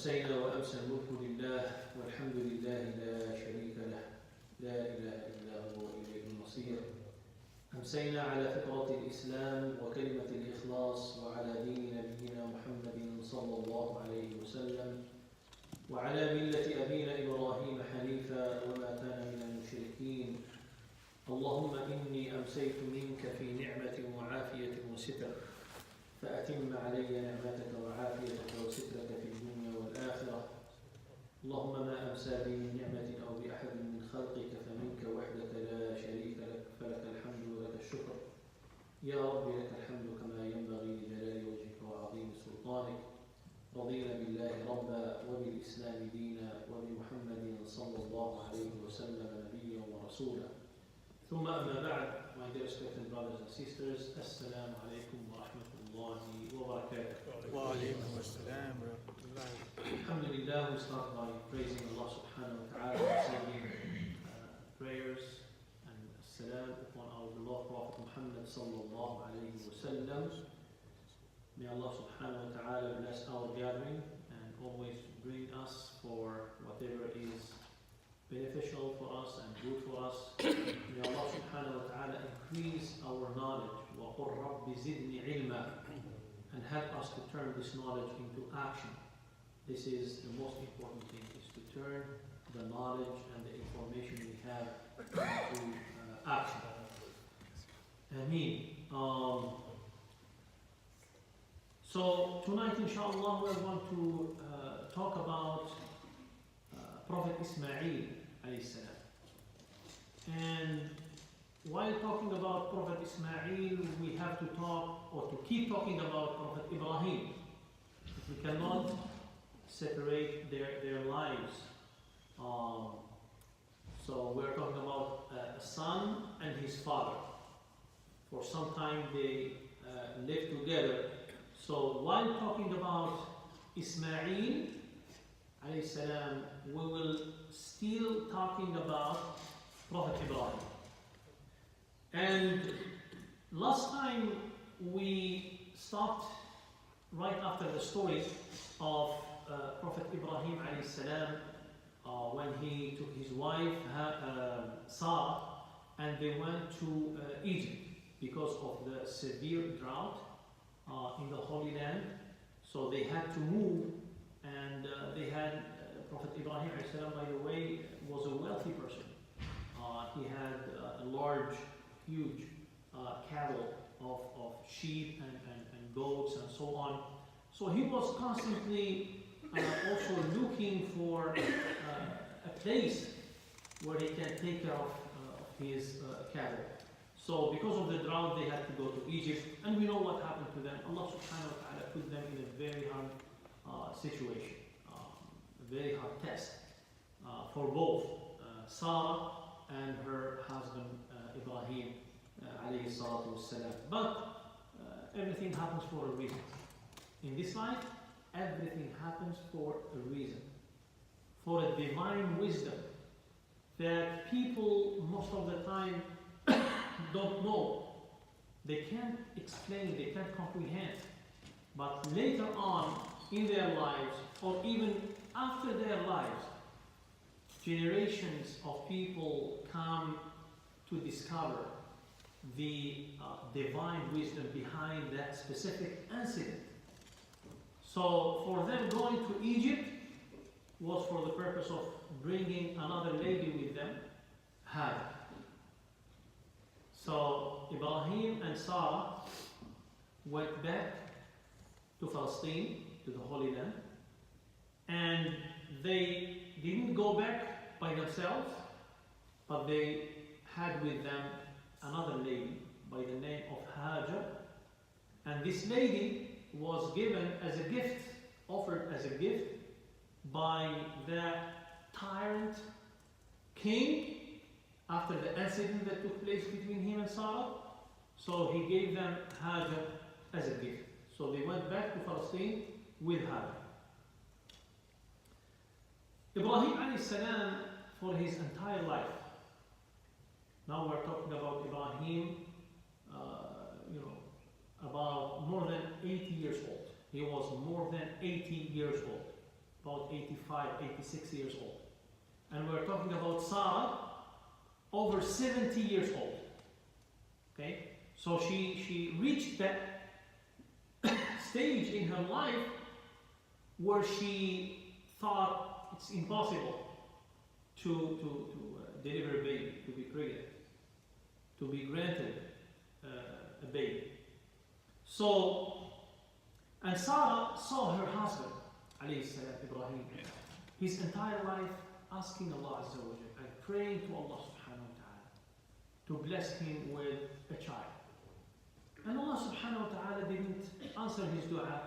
أمسينا وأمسى الملك لله والحمد لله لا شريك له لا إله إلا هو إليه المصير. أمسينا على فطرة الإسلام وكلمة الإخلاص وعلى دين نبينا محمد صلى الله عليه وسلم وعلى ملة أبينا إبراهيم حنيفا وما كان من المشركين. اللهم إني أمسيت منك في نعمة وعافية وستر فأتم علي نعمتك وعافيتك وسترك في الدنيا والآخرة. اللهم ما أمسى بي من نعمة أو بأحد من خلقك فمنك وحدك لا شريك لك فلك الحمد ولك الشكر. يا رب لك الحمد كما ينبغي لجلال وجهك وعظيم سلطانك. رضينا بالله ربا وبالإسلام دينا وبمحمد صلى الله عليه وسلم نبيا ورسولا. ثم أما بعد, my dear respected brothers and sisters, Assalamu alaikum wa rahmatullahi wa barakatuh. Wa alaikum assalam wa rahmatullahi. Alhamdulillah, we start by praising Allah subhanahu wa ta'ala and sending prayers and salam upon our beloved Prophet Muhammad sallallahu alayhi wa sallam. May Allah subhanahu wa ta'ala bless our gathering and always bring us for whatever is beneficial for us and good for us. May Allah subhanahu wa ta'ala increase our knowledge وَقُلْ رَبِّ زِدْنِ عِلْمًا and help us to turn this knowledge into action. This is the most important thing, is to turn the knowledge and the information we have into action. Ameen. So tonight inshallah we're going to talk about Prophet Ismail alayhi salam. And while talking about Prophet Ismail, we have to talk or to keep talking about Prophet Ibrahim. We cannot separate their lives. So we're talking about a son and his father. For some time they lived together. So while talking about Ismail alayhi salam, we will still talking about Prophet Ibrahim. And last time we stopped right after the story of Prophet Ibrahim alayhi salam when he took his wife Sarah and they went to Egypt because of the severe drought in the Holy Land. So they had to move, and they had Prophet Ibrahim alayhi salam, by the way, was a wealthy person. He had a large, huge cattle of sheep and goats and so on. So he was constantly also looking for a place where he can take care of his cattle. So because of the drought, they had to go to Egypt, and we know what happened to them. Allah subhanahu wa ta'ala put them in a very hard situation, a very hard test for both Sarah and her husband Ibrahim alayhi salatu wassalam. But everything happens for a reason. In this life, everything happens for a reason, for a divine wisdom that people most of the time don't know. They can't explain, they can't comprehend. But later on in their lives, or even after their lives, generations of people come to discover the divine wisdom behind that specific incident. So for them, going to Egypt was for the purpose of bringing another lady with them, Hagar. So Ibrahim and Sarah went back to Palestine, to the Holy Land, and they didn't go back by themselves, but they had with them another lady by the name of Hagar. And this lady was given as a gift, offered as a gift by the tyrant king after the incident that took place between him and Sarah. So he gave them Hagar as a gift. So they went back to Palestine with Hagar. Ibrahim alayhi salam, for his entire life, now we're talking about Ibrahim, about more than 80 years old. He was more than 80 years old. about 85, 86 years old. And we're talking about Sarah, over 70 years old. Okay? So she reached that stage in her life where she thought it's impossible to deliver a baby, to be pregnant, to be granted a baby. So, and Sarah saw her husband, alayhi salam, Ibrahim, his entire life asking Allah Azza wa Jalla and praying to Allah subhanahu wa ta'ala to bless him with a child. And Allah subhanahu wa ta'ala didn't answer his dua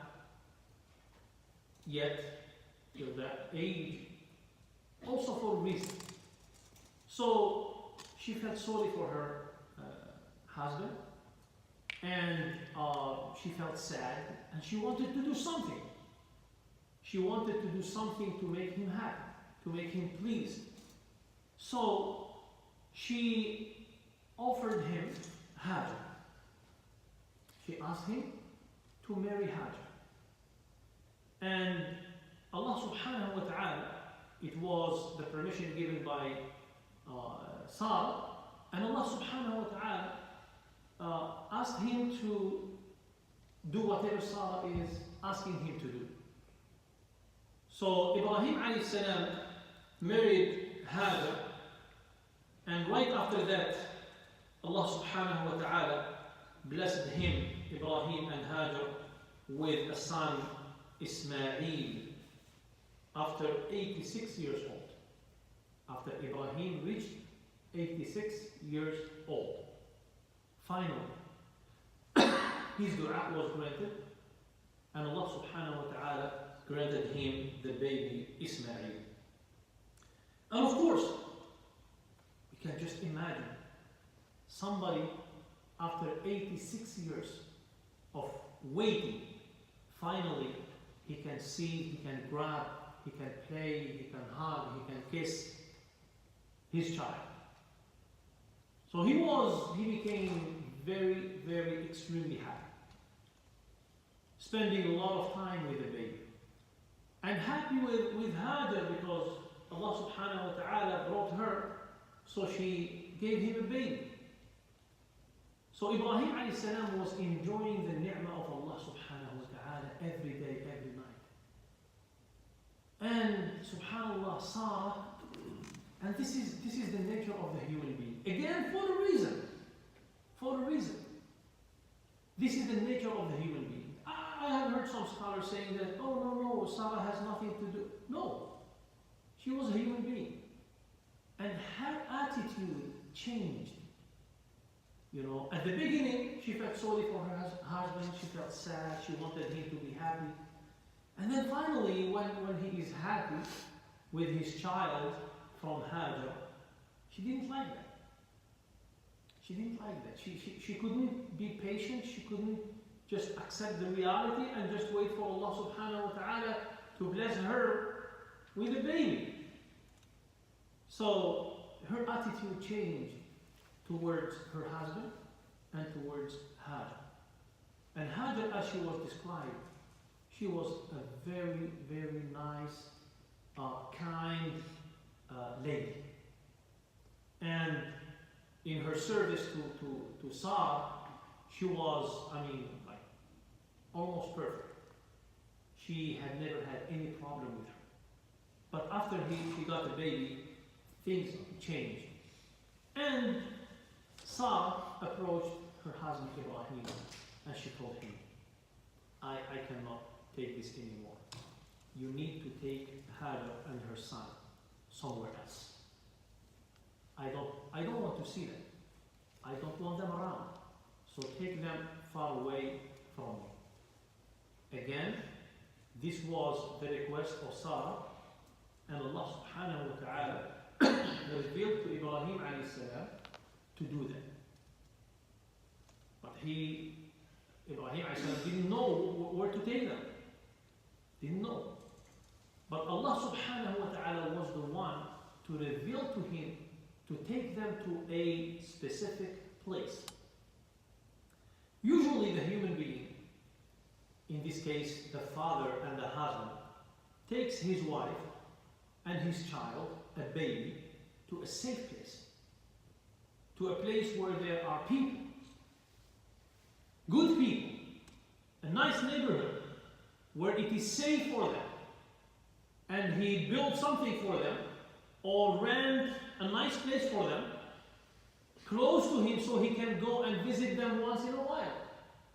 yet till that age, also for a reason. So she felt sorry for her husband, and she felt sad, and she wanted to do something. She wanted to do something to make him happy, to make him pleased. So she offered him Hajar. She asked him to marry Hajar. And Allah subhanahu wa ta'ala, it was the permission given by Sarah, and Allah subhanahu wa ta'ala asked him to do whatever Sarah is asking him to do. So Ibrahim alayhi salam married Hajar, and right after that, Allah subhanahu wa ta'ala blessed him, Ibrahim and Hajar, with a son, Ismail, after 86 years old. After Ibrahim reached 86 years old. Finally, his dua was granted, and Allah subhanahu wa ta'ala granted him the baby Ismail. And of course, you can just imagine somebody after 86 years of waiting, finally he can see, he can grab, he can play, he can hug, he can kiss his child. So he became very, very extremely happy, spending a lot of time with the baby, and happy with Hajar because Allah subhanahu wa ta'ala brought her, so she gave him a baby. So Ibrahim alayhi salam was enjoying the ni'mah of Allah subhanahu wa ta'ala every day, every night. And subhanallah, Sarah, and this is the nature of the human being. Again, for a reason. For a reason. This is the nature of the human being. I have heard some scholars saying that, oh no, Sarah has nothing to do. No. She was a human being. And her attitude changed. You know, at the beginning, she felt sorry for her husband, she felt sad, she wanted him to be happy. And then finally, when he is happy with his child from Hajar, she didn't like that. She didn't like that. She couldn't be patient, she couldn't just accept the reality and just wait for Allah subhanahu wa ta'ala to bless her with a baby. So her attitude changed towards her husband and towards Hajar. And Hajar, as she was described, she was a very, very nice, kind lady. And in her service to Sarah, she was, like almost perfect. She had never had any problem with her. But after she got the baby, things changed. And Sarah approached her husband Ibrahim, and she told him, I cannot take this anymore. You need to take Hajar and her son somewhere else. I don't want to see them. I don't want them around. So take them far away from me. Again, this was the request of Sarah, and Allah subhanahu wa ta'ala revealed to Ibrahim alayhi salam to do that. But Ibrahim alayhi salam didn't know where to take them. Didn't know. But Allah subhanahu wa ta'ala was the one to reveal to him to take them to a specific place. Usually the human being, in this case the father and the husband, takes his wife and his child, a baby, to a safe place, to a place where there are people, good people, a nice neighborhood where it is safe for them. And he built something for them or rent a nice place for them close to him so he can go and visit them once in a while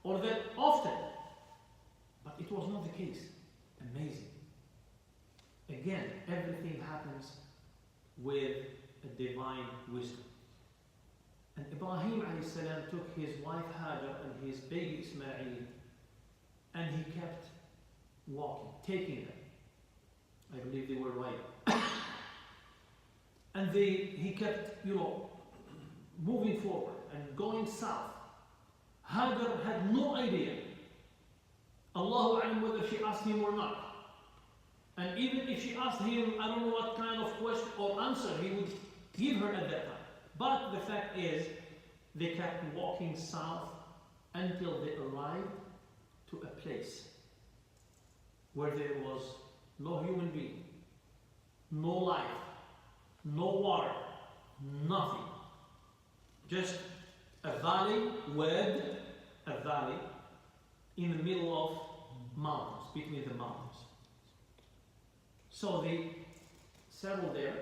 or that often. But it was not the case. Amazing. Again, everything happens with a divine wisdom. And Ibrahim ﷺ took his wife Hajar and his baby Ismail, and he kept walking, taking them. I believe they were right. And he kept, moving forward and going south. Hajar had no idea, Allahu A'lam, whether she asked him or not. And even if she asked him, I don't know what kind of question or answer he would give her at that time. But the fact is, they kept walking south until they arrived to a place where there was no human being, no life, no water, nothing. Just a valley, a valley in the middle of mountains, between the mountains. So they settled there.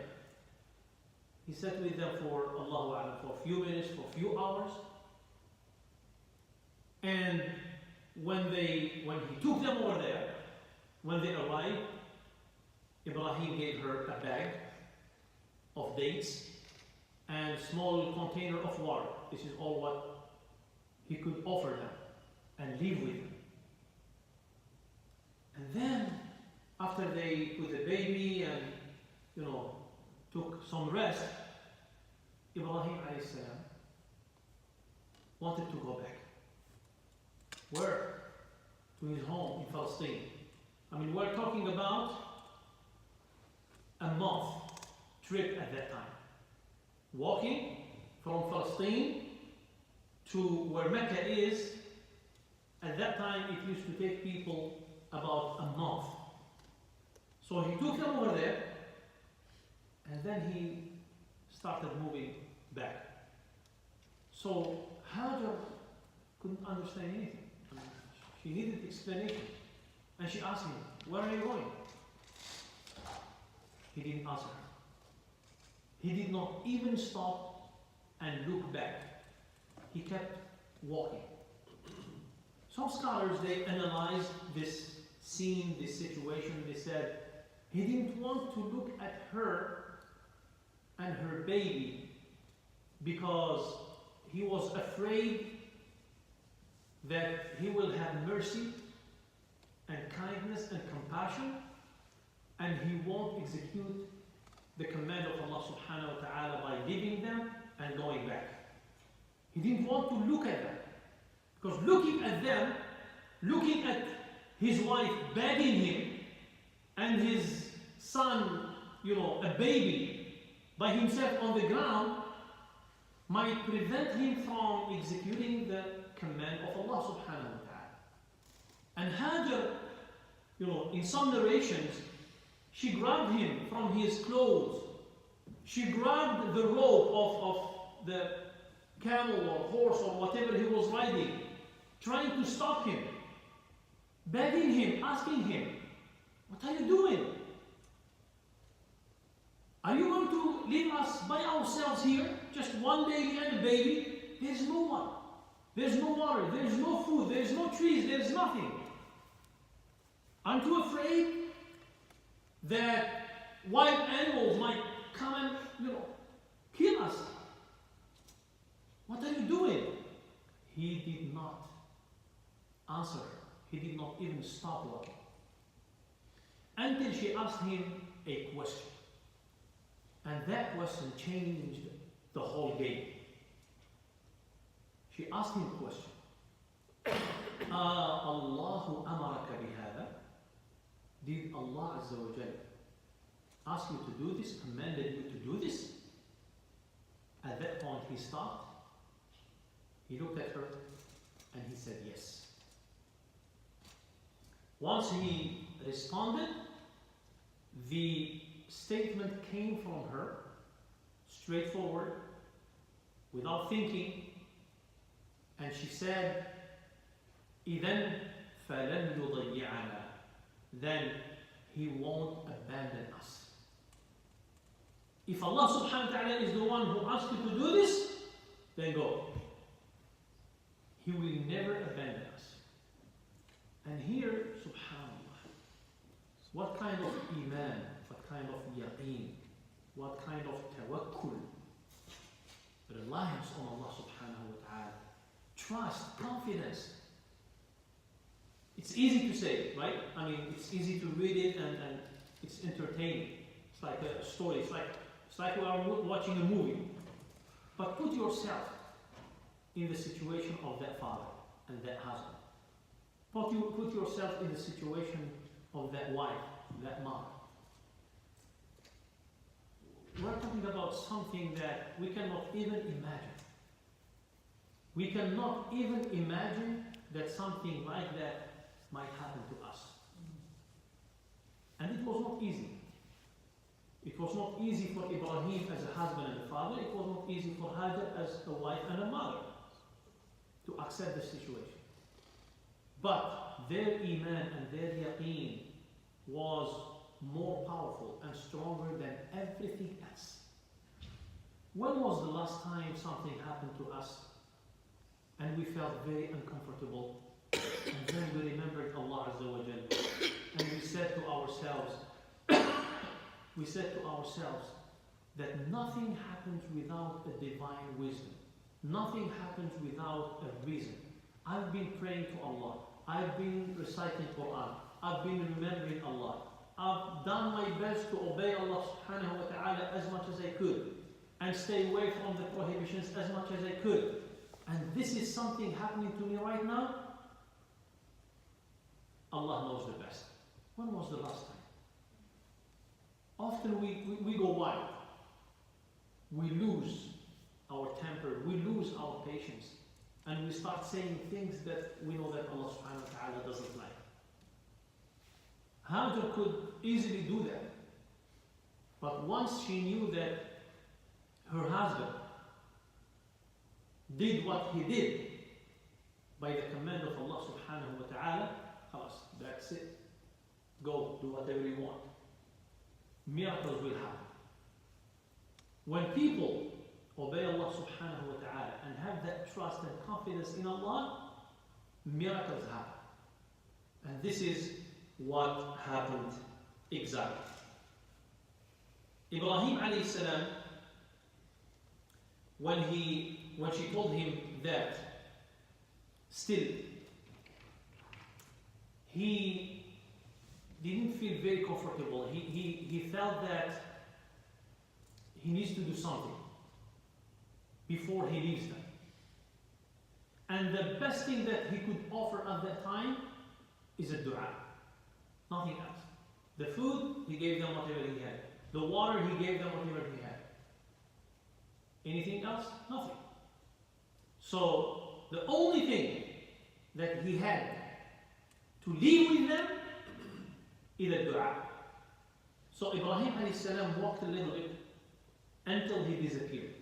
He sat with them for Allahu A'lam, for a few minutes, for a few hours. And when he took them over there, when they arrived, Ibrahim gave her a bag of dates and a small container of water. This is all what he could offer them and live with them. And then, after they put the baby and, took some rest, Ibrahim ﷺ wanted to go back. Where? To his home in Palestine. We're talking about a month trip at that time. Walking from Palestine to where Mecca is, at that time it used to take people about a month. So he took them over there, and then he started moving back. So Hajar couldn't understand anything. She needed explanation. And she asked him, where are you going? He didn't answer her. He did not even stop and look back. He kept walking. Some scholars, they analyzed this scene, this situation. They said he didn't want to look at her and her baby because he was afraid that he will have mercy and kindness and compassion, and he won't execute the command of Allah subhanahu wa ta'ala by leaving them and going back. He didn't want to look at them, because looking at them, looking at his wife begging him and his son, a baby by himself on the ground, might prevent him from executing the command of Allah subhanahu wa ta'ala. And Hajar, in some narrations, she grabbed him from his clothes. She grabbed the rope of the camel or horse or whatever he was riding, trying to stop him, begging him, asking him, what are you doing? Are you going to leave us by ourselves here? Just one lady and a baby? There's no one. There's no water. There's no food. There's no trees. There's nothing. Aren't you afraid that wild animals might come and, kill us? What are you doing? He did not answer her. He did not even stop walking. Until she asked him a question. And that question changed the whole game. She asked him a question. Allahu amaraka bihada? Did Allah Azza wa Jal ask you to do this, commanded you to do this? At that point he stopped. He looked at her and he said yes. Once he responded, The statement came from her, straightforward, without thinking, and she said, إِذَنْ فَلَنْ يُضَيِّعَنَا. Then He won't abandon us. If Allah subhanahu wa ta'ala is the one who asked you to do this, then go. He will never abandon us. And here, subhanAllah, what kind of iman, what kind of yaqeen, what kind of tawakkul, reliance on Allah subhanahu wa ta'ala, trust, confidence. It's easy to say, right? I mean, it's easy to read it and it's entertaining. It's like a story. It's like we are watching a movie. But put yourself in the situation of that father and that husband. Put yourself in the situation of that wife, that mother. We're talking about something that we cannot even imagine. We cannot even imagine that something like that might happen to us. And it was not easy. It was not easy for Ibrahim as a husband and a father. It was not easy for Hajar as a wife and a mother to accept the situation. But their iman and their yaqeen was more powerful and stronger than everything else. When was the last time something happened to us and we felt very uncomfortable, and then we remembered Allah Azza wa Jalla, and we said to ourselves that nothing happens without a divine wisdom. Nothing happens without a reason. I've been praying to Allah. I've been reciting Quran. I've been remembering Allah. I've done my best to obey Allah subhanahu wa ta'ala as much as I could and stay away from the prohibitions as much as I could. And this is something happening to me right now. Allah knows the best. When was the last time? Often we go wild. We lose our temper. We lose our patience. And we start saying things that we know that Allah subhanahu wa ta'ala doesn't like. Hajar could easily do that. But once she knew that her husband did what he did by the command of Allah subhanahu wa ta'ala, that's it. Go, do whatever you want. Miracles will happen. When people obey Allah subhanahu wa ta'ala and have that trust and confidence in Allah, miracles happen. And this is what happened exactly. Ibrahim alayhi salam, when she told him that, still he didn't feel very comfortable. He felt that he needs to do something before he leaves them. And the best thing that he could offer at that time is a dua. Nothing else. The food, he gave them whatever he had. The water, he gave them whatever he had. Anything else? Nothing. So the only thing that he had to leave with them is a dua. So Ibrahim alayhi salam walked a little bit until he disappeared.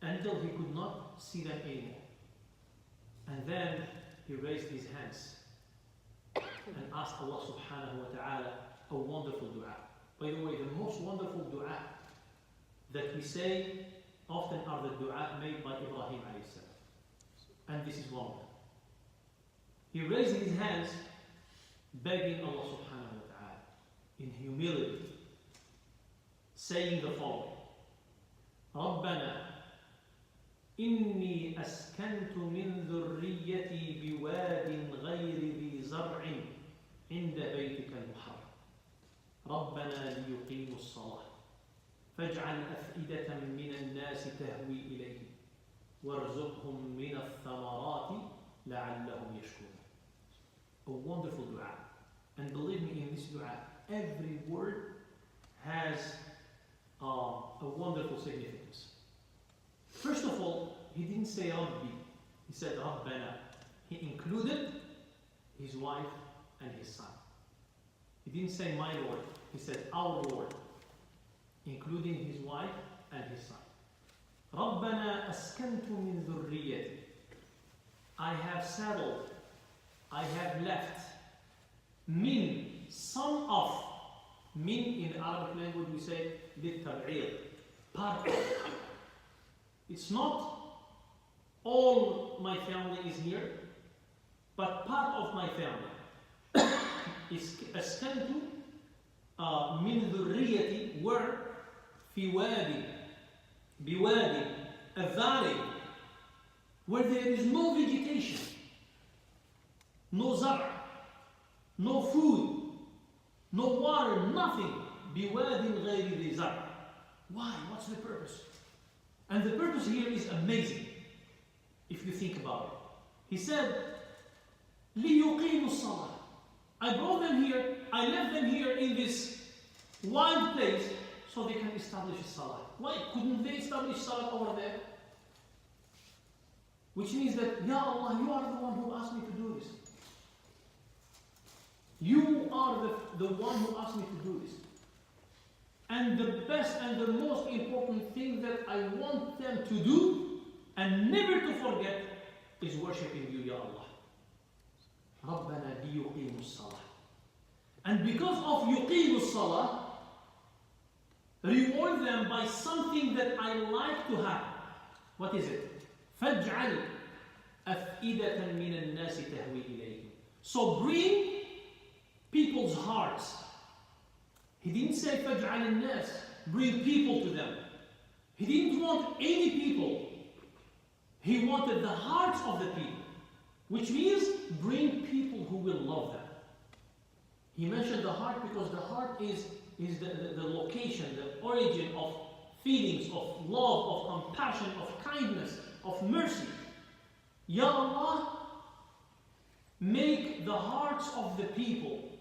Until he could not see them anymore. And then he raised his hands and asked Allah subhanahu wa ta'ala a wonderful dua. By the way, the most wonderful dua that we say often are the dua made by Ibrahim alayhi salam. And this is one of them. He raised his hands begging Allah subhanahu wa ta'ala in humility, saying the following: رَبَّنَا إِنِّي أَسْكَنْتُ مِنْ ذُرِّيَّتِي بِوَادٍ غَيْرِ ذِي زَرْعٍ عِنْدَ بَيْتِكَ الْمُحَرَّمِ رَبَّنَا لِيُقِيمُوا الصَّلَاةَ فَاجْعَلْ أَفْئِدَةً مِنَ النَّاسِ تَهْوِي إِلَيْهِمْ وَارْزُقْهُمْ مِنَ الثَّمَرَاتِ لَعَلَّهُمْ يَشْكُرُونَ. A wonderful dua. And believe me, in this dua, every word has a wonderful significance. First of all, he didn't say Rabbi, he said Rabbana. He included his wife and his son. He didn't say my Lord, he said our Lord, including his wife and his son. رَبَّنَا أَسْكَنْتُ مِنْ ذُرِّيَّتِي. I have settled, I have left, min, some of, min in Arabic language we say, لِلتَّبْعِيرِ, part of. It's not all my family is here, but part of my family. Is أسكنت من ذريتي, where في وادي, بوادي, a valley, where there is no vegetation, no zar', no food, no water, nothing. بواد غير ذي زرع. Why? What's the purpose? And the purpose here is amazing, if you think about it. He said, لِيُقِيمُوا الصَّلَاةِ. I brought them here, I left them here in this wild place so they can establish a salah. Why couldn't they establish salah over there? Which means that, Ya Allah, you are the one who asked me to do this. You are the one who asked me to do this. And the best and the most important thing that I want them to do and never to forget is worshiping you, Ya Allah. رَبَّنَا لِيُقِيمُوا الصَّلَاةِ. And because of يُقِيمُوا الصَّلَاةِ, reward them by something that I like to have. What is it? فَاجْعَلْ أَفْئِدَةً مِنَ النَّاسِ تَهْوِي إِلَيْهِمْ. So bring people's hearts. He didn't say فَاجْعَلِ النَّاسِ, bring people to them. He didn't want any people. He wanted the hearts of the people. Which means bring people who will love them. He mentioned the heart because the heart is the location, the origin of feelings of love, of compassion, of kindness, of mercy. Ya Allah, make the hearts of the people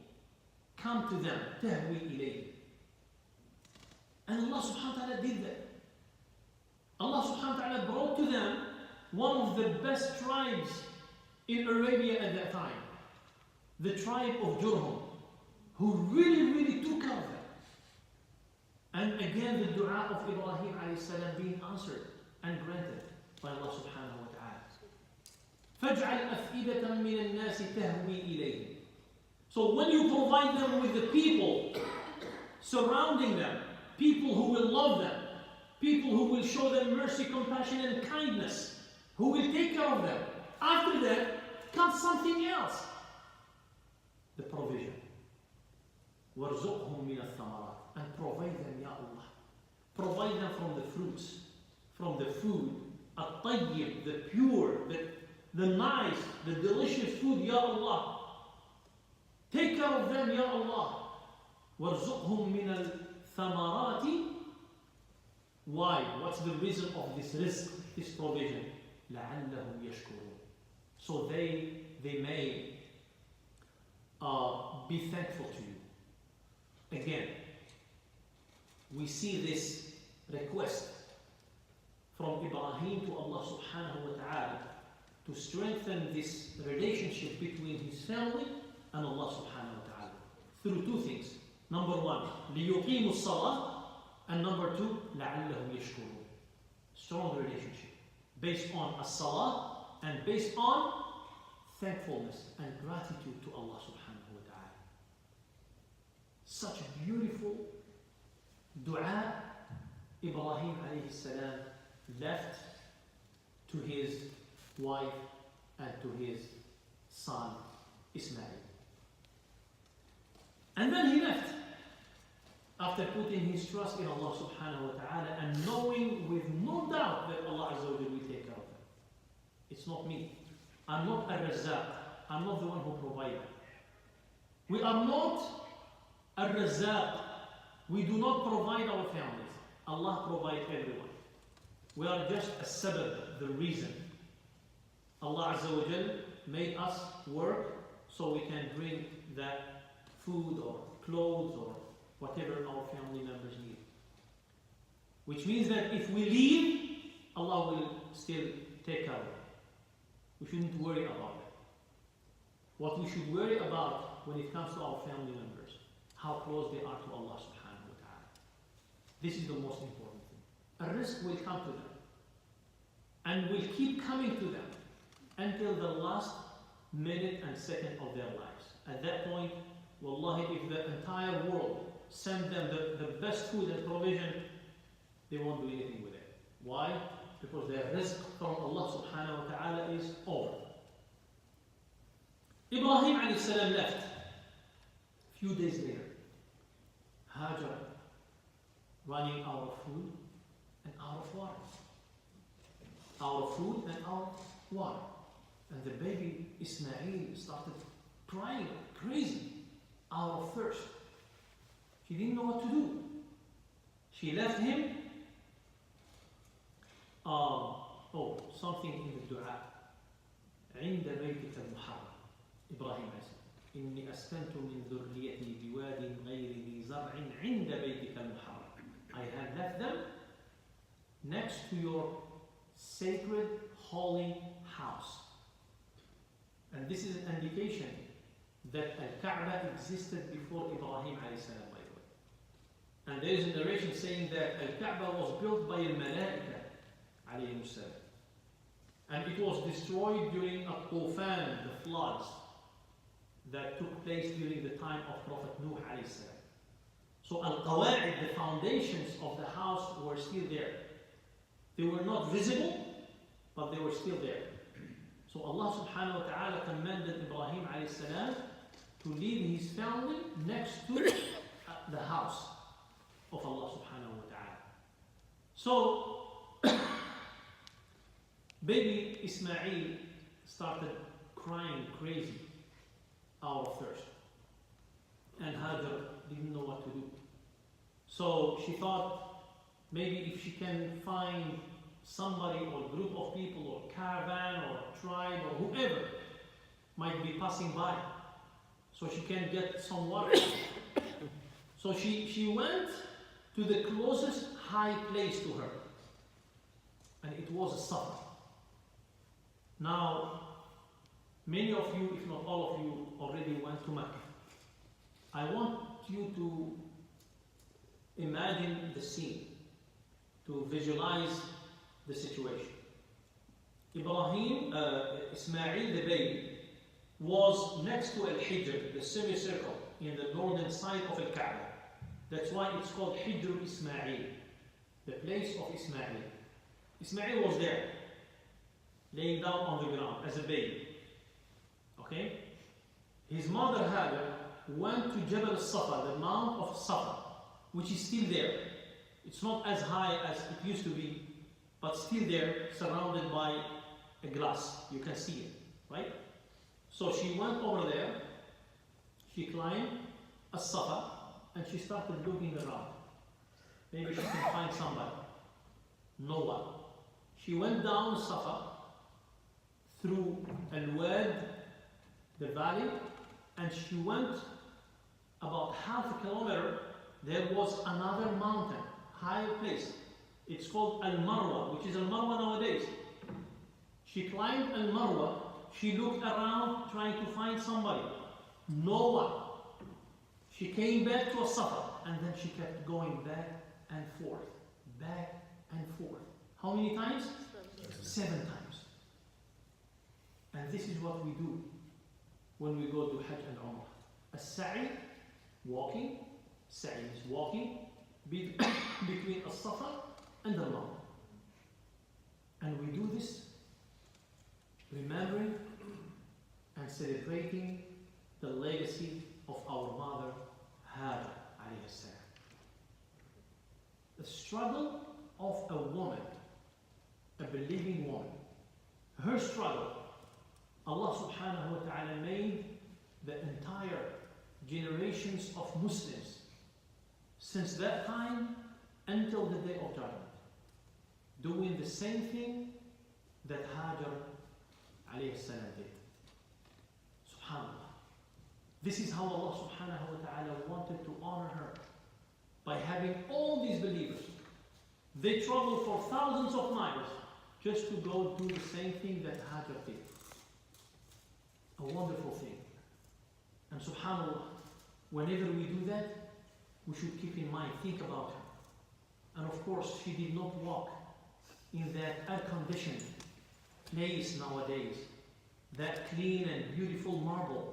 come to them. تهوي إليه. And Allah subhanahu wa ta'ala did that. Allah subhanahu wa ta'ala brought to them one of the best tribes in Arabia at that time, the tribe of Jurhum, who really took care of them. And again, the dua of Ibrahim alayhi salam being answered and granted by Allah subhanahu wa ta'ala. فَاجْعَلْ أَفْئِدَةً مِنَ النَّاسِ تَهْوِي إِلَيْهِمْ. So when you provide them with the people surrounding them, people who will love them, people who will show them mercy, compassion, and kindness, who will take care of them, after that comes something else. The provision. وَارْزُقْهُمْ مِنَ الثَّمَرَاتِ. And provide them, Ya Allah. Provide them from the fruits, from the food, الطيب, the pure, the nice, the delicious food, Ya Allah. Take care of them, Ya Allah. وَارْزُقْهُمْ مِنَ الثَّمَرَاتِ. Why? What's the reason of this risk, this provision? لَعَلَّهُمْ يَشْكُرُونَ. So they may be thankful to you. Again, we see this request from Ibrahim to Allah subhanahu wa ta'ala to strengthen this relationship between his family and Allah subhanahu wa ta'ala through two things. Number one, لِيُقِيمُوا الصَّلَاةِ, and number two, لَعَلَّهُمْ يَشْكُرُونَ. Strong relationship based on as-salah and based on thankfulness and gratitude to Allah subhanahu wa ta'ala. Such a beautiful dua Ibrahim alayhi salam left to his wife and to his son Ismail. And then he left after putting his trust in Allah subhanahu wa ta'ala and knowing with no doubt that Allah Azza wa Jalla will take care of them. It's not me. I'm not a Razzaq. I'm not the one who provides. We are not a Razzaq. We do not provide our families. Allah provides everyone. We are just a sabab, the reason. Allah Azza wa Jal made us work so we can bring that food or clothes or whatever our family members need. Which means that if we leave, Allah will still take care of it. We shouldn't worry about it. What we should worry about when it comes to our family members how close they are to Allah subhanahu wa ta'ala. This is the most important thing. A risk will come to them and will keep coming to them until the last minute and second of their lives. At that point, wallahi, if the entire world sent them the best food and provision, they won't do anything with it. Why? Because their risk from Allah subhanahu wa ta'ala is over. Ibrahim alayhi salam left. Few days later, Hajar running out of food and out of water. Out of food and out of water. And the baby Ismail started crying crazy out of thirst. She didn't know what to do. She left him. Something in the dua. عند بيتك المحرم. إبراهيم عليه السلام. إني أسكنت من ذريتي بواد غير ذي زرع عند بيتك المحرم. I have left them next to your sacred, holy house. And this is an indication that Al-Kaaba existed before Ibrahim alayhi salam, by the way. And there is a narration saying that Al-Kaaba was built by Al-Malaika alayhi salam. And it was destroyed during Al-Tufan, the floods that took place during the time of Prophet Nuh alayhi salam. So Al-Qawa'id, the foundations of the house were still there. They were not visible, but they were still there. So Allah subhanahu wa ta'ala commanded Ibrahim alayhi salam to leave his family next to the house of Allah subhanahu wa ta'ala. So baby Ismail started crying crazy out of thirst. And Hajar didn't know what to do. So she thought maybe if she can find somebody or group of people or caravan or tribe or whoever might be passing by, so she can get some water. So she went to the closest high place to her, and it was a Safa. Now, many of you, if not all of you, already went to Mecca. I want you to imagine the scene, to visualize the situation. Ismail the baby, was next to Al-Hijr, the semicircle in the northern side of Al-Kaaba. That's why it's called Hijr Ismail, the place of Ismail. Ismail was there, laying down on the ground as a baby. Okay? His mother Hajar went to Jabal al-Safa, the mount of Safa, which is still there. It's not as high as it used to be, but still there, surrounded by a glass. You can see it, right? So she went over there, she climbed a Safa, and she started looking around. Maybe she can find somebody. No one. She went down Safa, through Al-Wad, the valley, and she went about half a kilometer. There was another mountain, higher place. It's called Al-Marwa, which is Al-Marwa nowadays. She climbed Al-Marwa. She looked around trying to find somebody. No one. She came back to a Safa, and then she kept going back and forth. Back and forth. How many times? 7 times. And this is what we do when we go to Hajj and Umrah. As-sa'i, walking. Sa'i is walking between As-Safa and the Marwa. And we do this remembering and celebrating the legacy of our mother Hajar alayhi salam. The struggle of a woman, a believing woman. Her struggle, Allah subhanahu wa ta'ala made the entire generations of Muslims since that time until the day of judgment, doing the same thing that Hajar alayhi salam did. Subhanallah. This is how Allah subhanahu wa ta'ala wanted to honor her, by having all these believers. They traveled for thousands of miles just to go do the same thing that Hajar did. A wonderful thing. And subhanallah, whenever we do that, we should keep in mind, think about her. And of course, she did not walk in that air-conditioned place nowadays, that clean and beautiful marble,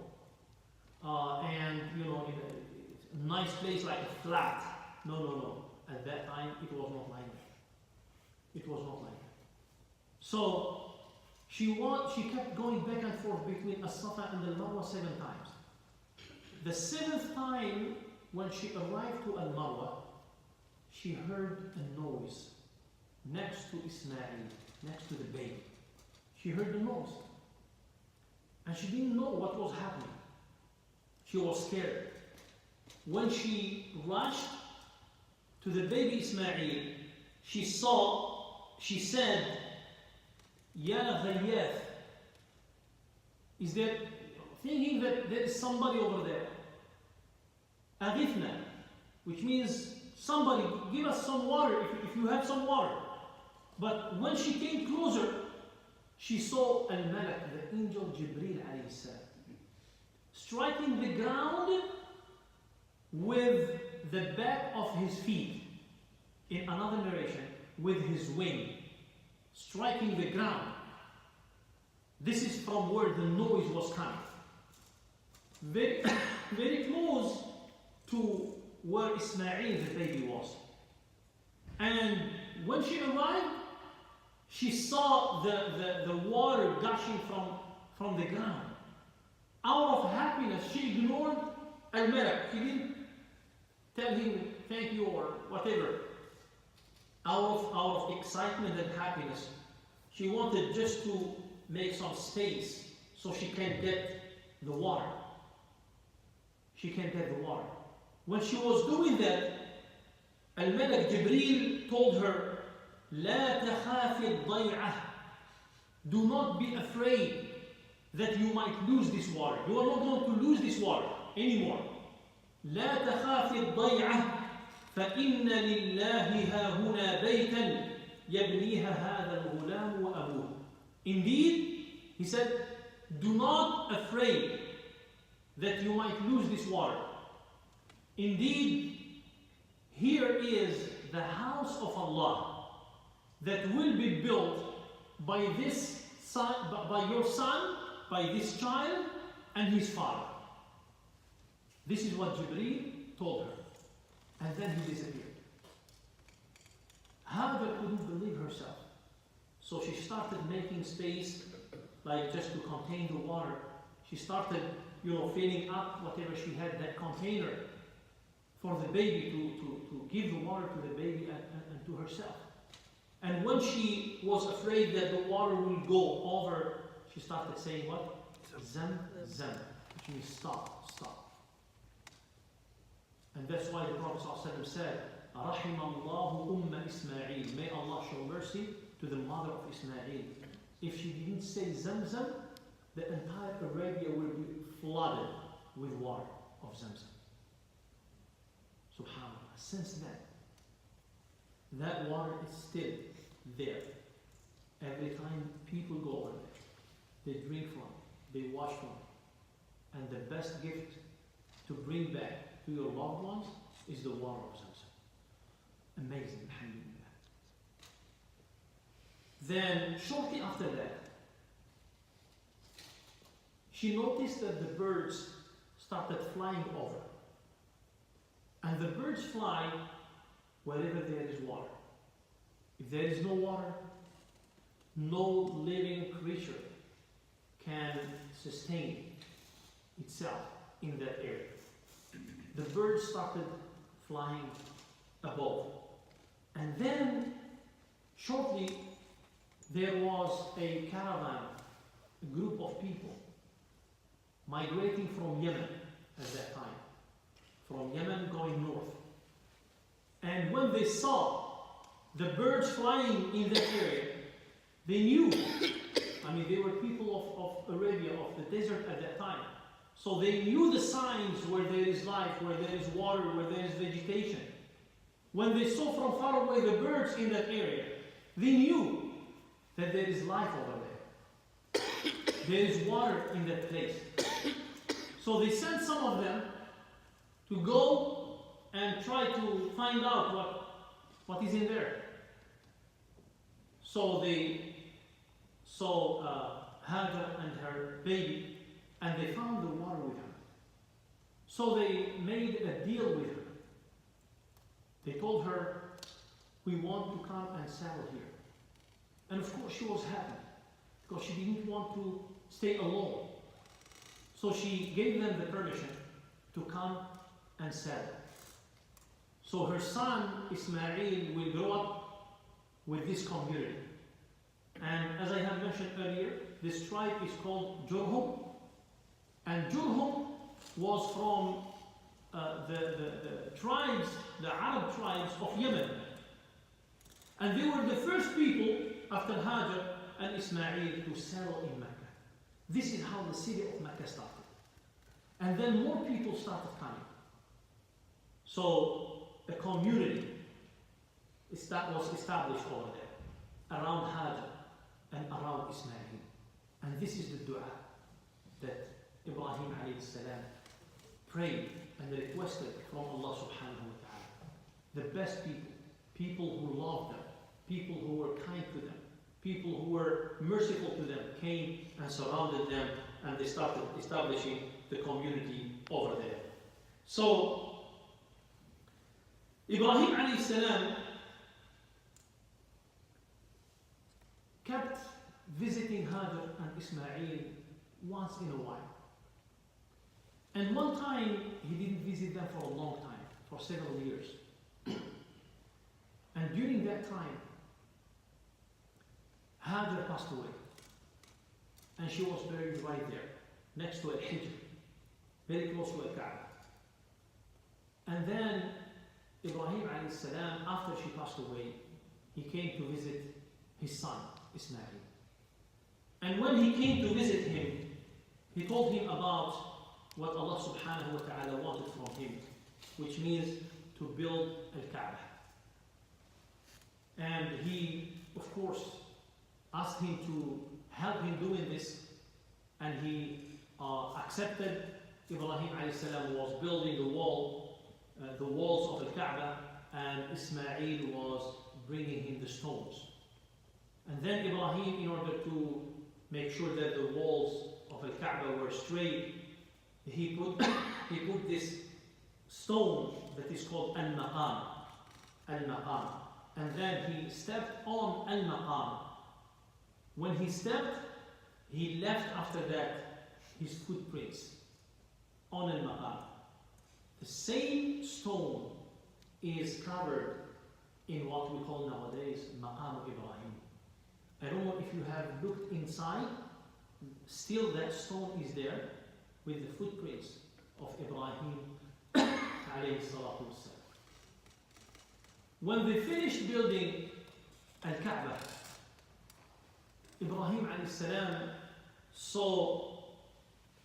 and in a nice place like a flat. No. At that time, it was not like that. It was not like that. So she kept going back and forth between As-Safa and Al-Marwa 7 times. The 7th time, when she arrived to Al-Marwa, she heard a noise next to Ismail, next to the baby. She heard the noise. And she didn't know what was happening. She was scared. When she rushed to the baby Ismail, she said, Ya Ghayath, is there, thinking that there is somebody over there. Aghithna, which means somebody, give us some water if you have some water. But when she came closer, she saw Al-Malak, the angel Jibreel alayhi salam, striking the ground with the back of his feet. In another narration, with his wing, striking the ground. This is from where the noise was coming. Very, very close to where Ismail, the baby, was. And when she arrived, she saw the water gushing from the ground. Out of happiness, she ignored Al-Malak. She didn't tell him thank you or whatever. Out of excitement and happiness, she wanted just to make some space so she can get the water. She can get the water. When she was doing that, Al-Malak Jibreel told her, لا تخافي الضيعة. Do not be afraid that you might lose this water. You are not going to lose this water anymore. لا تخافي الضيعة فإن لله هاهنا بيتا يبنيها هذا الغلام وأبوه. Indeed, he said, do not afraid that you might lose this water. Indeed, here is the house of Allah that will be built by this son, by your son, by this child and his father. This is what Jibreel told her. And then he disappeared. Hagar couldn't believe herself. So she started making space, like just to contain the water. She started, filling up whatever she had, that container, for the baby to give the water to the baby and to herself. And when she was afraid that the water will go over, she started saying what? Zam, zam, which means stop, stop. And that's why the Prophet ﷺ said, رحم الله Ismail. May Allah show mercy to the mother of Ismail. If she didn't say Zamzam, the entire Arabia will be flooded with water of Zamzam. SubhanAllah. Since then, that water is still there. Every time people go over there, they drink from it, they wash from it. And the best gift to bring back to your loved ones is the water of Zamzam. Amazing, alhamdulillah. Then, shortly after that, she noticed that the birds started flying over. And the birds fly wherever there is water. If there is no water, no living creature can sustain itself in that area. The birds started flying above. And then, shortly, there was a caravan, a group of people, migrating from Yemen at that time. From Yemen going north. And when they saw the birds flying in that area, they knew, they were people of Arabia, of the desert at that time. So they knew the signs where there is life, where there is water, where there is vegetation. When they saw from far away the birds in that area, they knew that there is life over there. There is water in that place. So they sent some of them to go and try to find out what is in there. So they saw Hagar and her baby, and they found the water with her. So they made a deal with her. They told her, we want to come and settle here. And of course she was happy, because she didn't want to stay alone. So she gave them the permission to come and settle. So her son Ismail will grow up with this community. And as I have mentioned earlier, this tribe is called Jurhum. And Jurhum was from the tribes, the Arab tribes of Yemen. And they were the first people after Hajar and Ismail to settle in Mecca. This is how the city of Mecca started. And then more people started coming. So a community was established over there, around Hajar and around Ismail. And this is the dua that Ibrahim alayhi salam prayed and requested from Allah subhanahu wa ta'ala. The best people, people who loved them, people who were kind to them, people who were merciful to them, came and surrounded them, and they started establishing the community over there. So Ibrahim alayhi salam kept visiting Hajar and Ismail once in a while. And one time he didn't visit them for a long time, for several years. And during that time, Hajar passed away. And she was buried right there, next to Al-Hijr, very close to Al-Kaaba. And then Ibrahim alayhi salam, after she passed away, he came to visit his son, Ismail. And when he came to visit him, he told him about what Allah subhanahu wa ta'ala wanted from him, which means to build Al-Kaaba. And he, of course, asked him to help him doing this, and he accepted. Ibrahim alayhi salam was building the walls of Al-Kaaba, and Ismail was bringing him the stones. And then Ibrahim, in order to make sure that the walls of Al-Kaaba were straight, he put this stone that is called Al-Maqam. Al-Maqam. And then he stepped on Al-Maqam. When he stepped, he left after that his footprints on Al-Maqam. The same stone is covered in what we call nowadays Maqam Ibrahim. I don't know if you have looked inside, still that stone is there with the footprints of Ibrahim alayhi salatu wassalam. When they finished building Al-Kaaba, Ibrahim alayhi salam saw,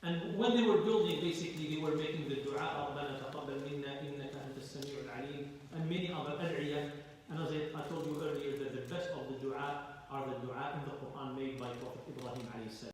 and when they were building, basically they were making the dua, رَبَّنَا